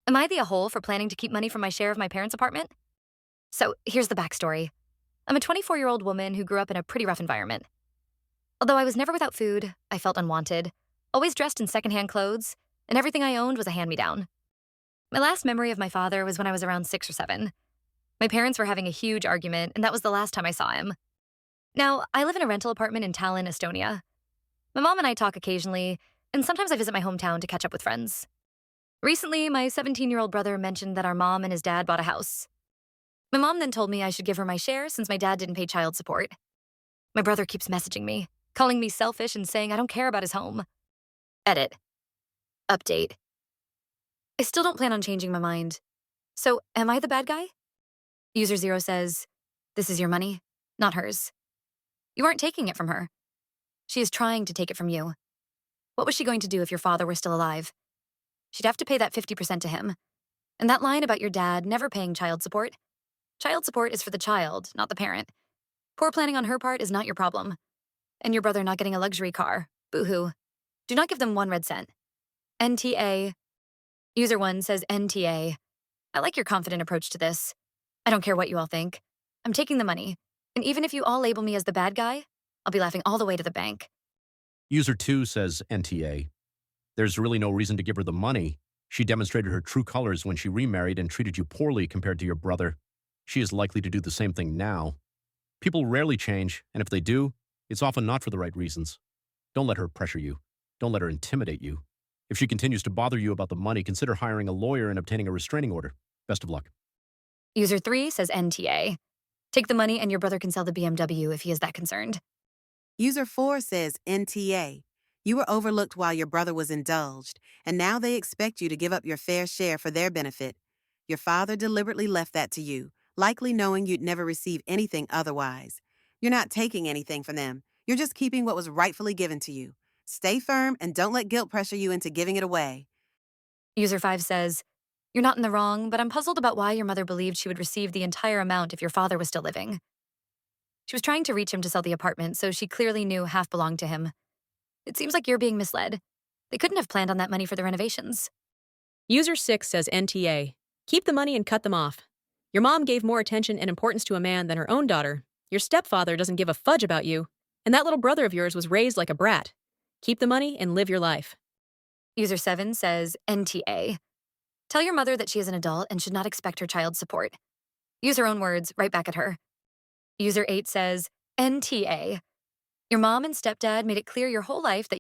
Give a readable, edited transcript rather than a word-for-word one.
Am I the a-hole for planning to keep money from my share of my parents' apartment? So here's the backstory. I'm a 24-year-old woman who grew up in a pretty rough environment. Although I was never without food, I felt unwanted, always dressed in secondhand clothes, and everything I owned was a hand-me-down. My last memory of my father was when I was around 6 or 7. My parents were having a huge argument, and that was the last time I saw him. Now, I live in a rental apartment in Tallinn, Estonia. My mom and I talk occasionally, and sometimes I visit my hometown to catch up with friends. Recently, my 17-year-old brother mentioned that our mom and his dad bought a house. My mom then told me I should give her my share since my dad didn't pay child support. My brother keeps messaging me, calling me selfish and saying I don't care about his home. Edit. Update. I still don't plan on changing my mind. So, am I the bad guy? User 0 says, "This is your money, not hers. You aren't taking it from her. She is trying to take it from you. What was she going to do if your father were still alive? She'd have to pay that 50% to him. And that line about your dad never paying child support is for the child, not the parent. Poor planning on her part is not your problem. And your brother not getting a luxury car. Boo-hoo. Do not give them 1 red cent. NTA. User 1 says NTA. I like your confident approach to this. I don't care what you all think. I'm taking the money. And even if you all label me as the bad guy, I'll be laughing all the way to the bank. User 2 says NTA. There's really no reason to give her the money. She demonstrated her true colors when she remarried and treated you poorly compared to your brother. She is likely to do the same thing now. People rarely change, and if they do, it's often not for the right reasons. Don't let her pressure you. Don't let her intimidate you. If she continues to bother you about the money, consider hiring a lawyer and obtaining a restraining order. Best of luck. User 3 says NTA. Take the money and your brother can sell the BMW if he is that concerned. User 4 says NTA. You were overlooked while your brother was indulged, and now they expect you to give up your fair share for their benefit. Your father deliberately left that to you, likely knowing you'd never receive anything otherwise. You're not taking anything from them. You're just keeping what was rightfully given to you. Stay firm and don't let guilt pressure you into giving it away. User 5 says, you're not in the wrong, but I'm puzzled about why your mother believed she would receive the entire amount if your father was still living. She was trying to reach him to sell the apartment, so she clearly knew half belonged to him. It seems like you're being misled. They couldn't have planned on that money for the renovations. User 6 says NTA. Keep the money and cut them off. Your mom gave more attention and importance to a man than her own daughter. Your stepfather doesn't give a fudge about you. And that little brother of yours was raised like a brat. Keep the money and live your life. User 7 says NTA. Tell your mother that she is an adult and should not expect her child support. Use her own words, right back at her. User 8 says NTA. Your mom and stepdad made it clear your whole life that